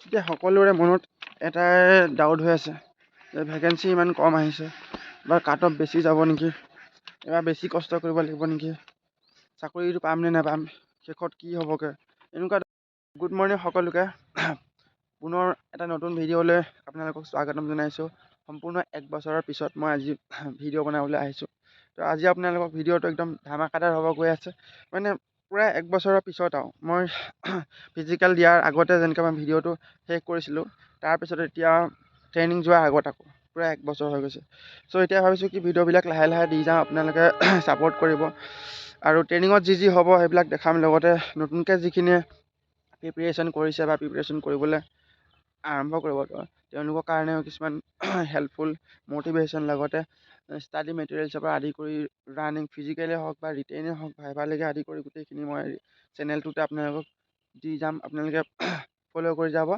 এতিয়া সকলোৰে মনত এটাই ডাউট হৈ আছে যে ভেকেঞ্চি ইমান কম আহিছে, এবাৰ কাট অফ বেছি যাব নেকি, এবাৰ বেছি কষ্ট কৰিব লাগিব নেকি, চাকৰিটো পাম নে নাপাম, শেষত কি হ'বগৈ এনেকুৱা। গুড মৰ্ণিং সকলোকে, পুনৰ এটা নতুন ভিডিঅ'লৈ আপোনালোকক স্বাগতম জনাইছোঁ। সম্পূৰ্ণ 1 বছৰৰ পিছত মই আজি ভিডিঅ' বনাবলৈ আহিছোঁ। তো আজি আপোনালোকক ভিডিঅ'টো একদম ধামাকাদাৰ হ'ব গৈ আছে, মানে পূৰা 1 বছৰৰ পিছত আৰু মই ফিজিকেল দিয়াৰ আগতে যেনেকৈ মই ভিডিঅ'টো শেষ কৰিছিলোঁ, তাৰপিছত এতিয়া ট্ৰেইনিং যোৱাৰ আগত আকৌ পূৰা 1 বছৰ হৈ গৈছে। চ' এতিয়া ভাবিছোঁ কি ভিডিঅ'বিলাক লাহে লাহে দি যাওঁ, আপোনালোকে ছাপোৰ্ট কৰিব আৰু ট্ৰেইনিঙত যি হ'ব সেইবিলাক দেখাম। লগতে নতুনকৈ যিখিনিয়ে প্ৰিপেৰেশ্যন কৰিছে বা প্ৰিপেৰেশ্যন কৰিবলৈ আৰম্ভ কৰিব, তেওঁলোকৰ কাৰণেও কিছুমান হেল্পফুল মটিভেশ্যন, লগতে ষ্টাডি মেটেৰিয়েলছৰ পৰা আদি কৰি ৰানিং ফিজিকেলেই হওক বা ৰিটেইনেই হওক, ভাইভালৈকে আদি কৰি গোটেইখিনি মই চেনেলটোতে আপোনালোকক দি যাম। আপোনালোকে ফ'ল' কৰি যাব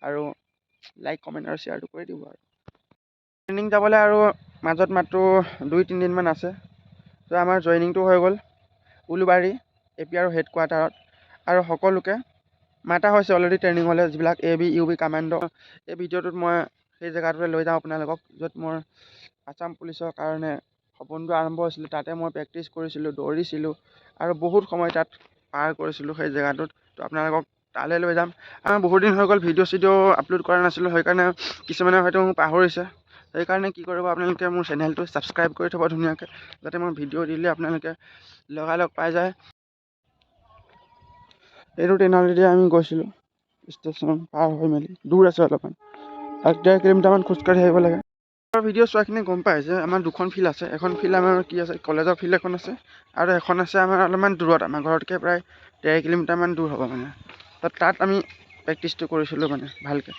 আৰু লাইক কমেণ্ট আৰু শ্বেয়াৰটো কৰি দিব। আৰু ট্ৰেইনিং যাবলৈ আৰু মাজত মাত্ৰ 2-3 দিনমান আছে। ত' আমাৰ জইনিংটো হৈ গ'ল উলুবাৰী APR হেডকোৱাৰ্টাৰত, আৰু সকলোকে মাতা হৈছে অলৰেডি ট্ৰেইনিঙলৈ, যিবিলাক AB UB কামাণ্ডো। এই ভিডিঅ'টোত মই সেই জেগাটোলৈ লৈ যাওঁ আপোনালোকক, য'ত মোৰ আছাম পুলিচৰ কাৰণে সপোনটো আৰম্ভ হৈছিলে। তাতে মই প্ৰেক্টিছ কৰিছিলোঁ, দৌৰিছিলোঁ আৰু বহুত সময় তাত পাৰ কৰিছিলোঁ সেই জেগাটোত। তো আপোনালোকক তালৈ লৈ যাম। বহুত দিন হৈ গ'ল ভিডিঅ' আপলোড কৰা নাছিলোঁ, সেইকাৰণে কিছুমানে হয়তো মোক পাহৰিছে। সেইকাৰণে কি কৰিব, আপোনালোকে মোৰ চেনেলটো ছাবস্ক্ৰাইব কৰি থ'ব ধুনীয়াকৈ, যাতে মই ভিডিঅ' দিলে আপোনালোকে লগালগ পাই যায়। এইটো ট্ৰেইনলৈদি আমি গৈছিলোঁ, ষ্টেচন পাৰ হৈ মেলি দূৰ আছে অলপমান, 1.5 কিলোমিটাৰমান খোজকাঢ়ি আহিব লাগে। ভিডিঅ' চোৱাখিনি গম পায় যে আমাৰ 2খন ফিল্ড আছে। এখন ফিল্ড আমাৰ কি আছে, কলেজৰ ফিল্ড এখন আছে, আৰু এখন আছে আমাৰ অলপমান দূৰত, আমাৰ ঘৰতকৈ প্ৰায় 1.5 কিলোমিটাৰমান দূৰ হ'ব মানে। তাত আমি প্ৰেক্টিছটো কৰিছিলোঁ মানে ভালকৈ।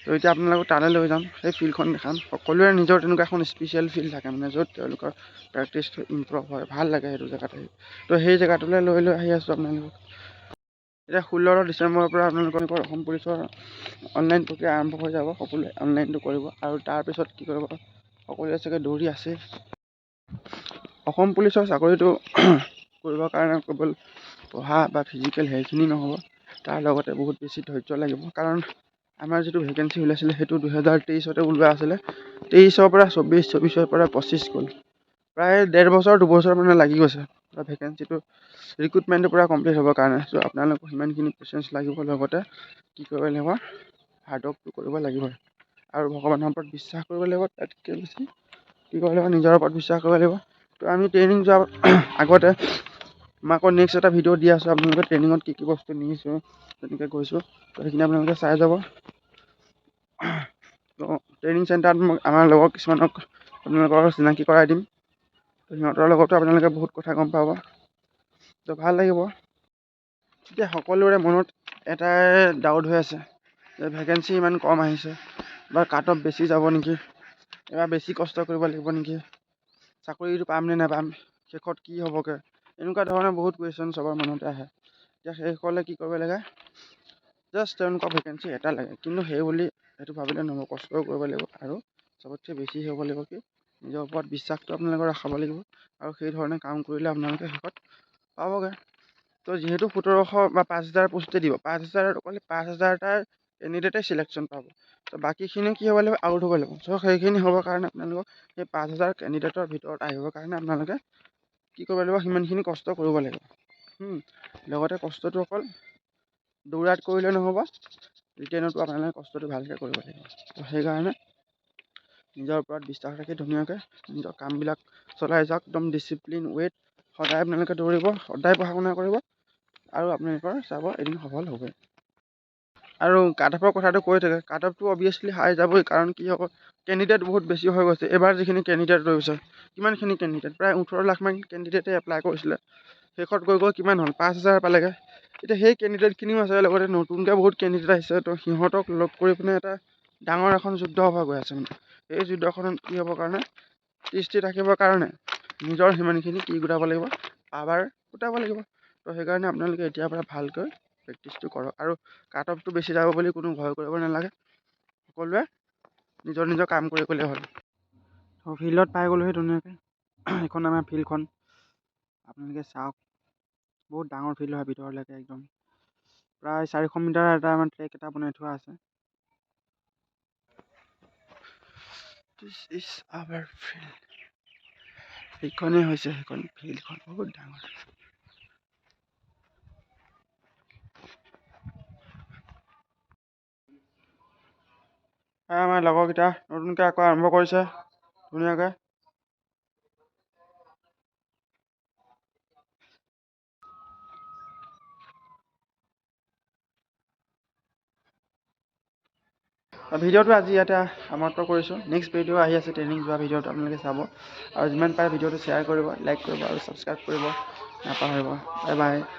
তো এতিয়া আপোনালোকক তালৈ লৈ যাম, সেই ফিল্ডখন দেখাম। সকলোৰে নিজৰ তেনেকুৱা এখন স্পেচিয়েল ফিল্ড থাকে মানে, য'ত তেওঁলোকৰ প্ৰেক্টিছটো ইম্প্ৰুভ হয়, ভাল লাগে সেইটো জেগাত আহি। তো সেই জেগাটোলৈ লৈ আহি আছোঁ আপোনালোকক। এতিয়া 16 ডিচেম্বৰৰ পৰা আপোনালোকৰ অসম পুলিচৰ অনলাইন প্ৰক্ৰিয়া আৰম্ভ হৈ যাব। সকলোৱে অনলাইনটো কৰিব, আৰু তাৰপিছত কি কৰিব, সকলোৱে চাগে দৌৰি আছে। অসম পুলিচৰ চাকৰিটো কৰিবৰ কাৰণে কেৱল পঢ়া বা ফিজিকেল সেইখিনি নহ'ব, তাৰ লগতে বহুত বেছি ধৈৰ্য লাগিব। কাৰণ আমাৰ যিটো ভেকেঞ্চি ওলাইছিলে সেইটো 2023 ওলোৱা আছিলে। 23-ৰ পৰা 24, 24-ৰ পৰা 25 গ'ল, প্ৰায় 1.5 বছৰ 2 বছৰ মানে লাগি গৈছে ভেকেঞ্চিটো ৰিক্ৰুটমেণ্টটো পূৰা কমপ্লিট হ'বৰ কাৰণে। চ' আপোনালোকক সিমানখিনি পেচেঞ্চ লাগিব, লগতে কি কৰিব লাগিব, হাৰ্ডৱৰ্কটো কৰিব লাগিব, আৰু ভগৱানৰ ওপৰত বিশ্বাস কৰিব লাগিব। তাতকৈ বেছি কি কৰিব লাগিব, নিজৰ ওপৰত বিশ্বাস কৰিব লাগিব। তো আমি ট্ৰেইনিং যোৱাৰ আগতে মই আকৌ নেক্সট এটা ভিডিঅ' দি আছোঁ, আপোনালোকে ট্ৰেইনিঙত কি বস্তু নিছোঁ, তেনেকৈ গৈছোঁ, তো সেইখিনি আপোনালোকে চাই যাব। তো ট্ৰেইনিং চেণ্টাৰত মই আমাৰ লগৰ কিছুমানক আপোনালোকৰ চিনাকি কৰাই দিম। তো সিহঁতৰ লগতো আপোনালোকে বহুত কথা গম পাব, তো ভাল লাগিব। এতিয়া সকলোৰে মনত এটাই ডাউট হৈ আছে যে ভেকেঞ্চি ইমান কম আহিছে, এবাৰ কাট অফ বেছি যাব নেকি, এবাৰ বেছি কষ্ট কৰিব লাগিব নেকি, চাকৰিটো পাম নে নাপাম, শেষত কি হ'বগৈ এনেকুৱা ধৰণৰ বহুত কুৱেশ্যন চবৰ মনতে আহে। এতিয়া সেইসকলে কি কৰিব লাগে, জাষ্ট তেওঁলোকৰ ভেকেঞ্চি এটা লাগে, কিন্তু সেই বুলি সেইটো ভাবিলে নহ'ব, কষ্টও কৰিব লাগিব, আৰু চবতকৈ বেছি হ'ব লাগিব কি, নিজৰ ওপৰত বিশ্বাসটো আপোনালোকে ৰাখাব লাগিব, আৰু সেই ধৰণে কাম কৰিলে আপোনালোকে শেষত পাবগৈ। তো যিহেতু 1700 বা 5000 পোষ্টে দিব, 5000 অকল 5000টাৰ কেণ্ডিডেটে চিলেকশ্যন পাব। তো বাকীখিনি কি হ'ব লাগিব, আউট হ'ব লাগিব। চ' সেইখিনি হ'বৰ কাৰণে আপোনালোকক সেই 5000 কেণ্ডিডেটৰ ভিতৰত আহিবৰ কাৰণে আপোনালোকে কি কৰিব লাগিব, সিমানখিনি কষ্ট কৰিব লাগিব। লগতে কষ্টটো অকল দৌৰাত কৰিলে নহ'ব, ৰিটেইনতো আপোনালোকে কষ্টটো ভালকৈ কৰিব লাগিব। তো সেইকাৰণে নিজৰ ওপৰত বিশ্বাস ৰাখি ধুনীয়াকৈ নিজৰ কামবিলাক চলাই যাওক, একদম ডিচিপ্লিন ৱেত। সদায় আপোনালোকে দৌৰিব, সদায় পঢ়া শুনা কৰিব, আৰু আপোনালোকৰ চাব এদিন সফল হ'বই। আৰু কাট অফৰ কথাটো কৈ থাকে, কাট অফটো অভিয়াছলি হাই যাবই, কাৰণ কি হ'ব, কেণ্ডিডেট বহুত বেছি হৈ গৈছে। এইবাৰ যিখিনি কেণ্ডিডেট ৰৈছে, কিমানখিনি কেণ্ডিডেট, প্ৰায় 18 লাখমান কেণ্ডিডেটে এপ্লাই কৰিছিলে, শেষত গৈ কিমান হ'ল, 5000 পালেগৈ। এতিয়া সেই কেণ্ডিডেটখিনিও আছে, লগতে নতুনকৈ বহুত কেণ্ডিডেট আহিছে। তো সিহঁতক লগ কৰি পিনে এটা ডাঙৰ এখন যুদ্ধ হ'ব গৈ আছে মানে। এই যুদ্ধখনত কি হ'বৰ কাৰণে, দৃষ্টি ৰাখিবৰ কাৰণে নিজৰ সিমানখিনি কি গোটাব লাগিব, পাৱাৰ গোটাব লাগিব। তো সেইকাৰণে আপোনালোকে এতিয়াৰ পৰা ভালকৈ প্ৰেক্টিছটো কৰক, আৰু কাট অফটো বেছি যাব বুলি কোনো ভয় কৰিব নালাগে, সকলোৱে নিজৰ নিজৰ কাম কৰি গ'লেই হ'ল। তো ফিল্ডত পাই গ'লোহি ধুনীয়াকৈ, এইখন আমাৰ ফিল্ডখন আপোনালোকে চাওক, বহুত ডাঙৰ ফিল্ড হয় ভিতৰলৈকে একদম। প্ৰায় 400 মিটাৰ এটা আমাৰ ট্ৰেক এটা বনাই থোৱা আছে। This is our field. এইখনেই হৈছে সেইখন ফিল্ডখন বহুত ডাঙৰ। আমাৰ লগৰকেইটা নতুনকৈ আকৌ আৰম্ভ কৰিছে ধুনীয়াকৈ। ভিডিঅ'টো আজি ইয়াতে সমাপ্ত কৰিছোঁ। নেক্সট ভিডিঅ' আহি আছে, ট্ৰেইনিং যোৱা ভিডিঅ'টো আপোনালোকে চাব আৰু যিমান পাৰে ভিডিঅ'টো শ্বেয়াৰ কৰিব, লাইক কৰিব আৰু ছাবস্ক্ৰাইব কৰিব নাপাহৰিব। Bye bye.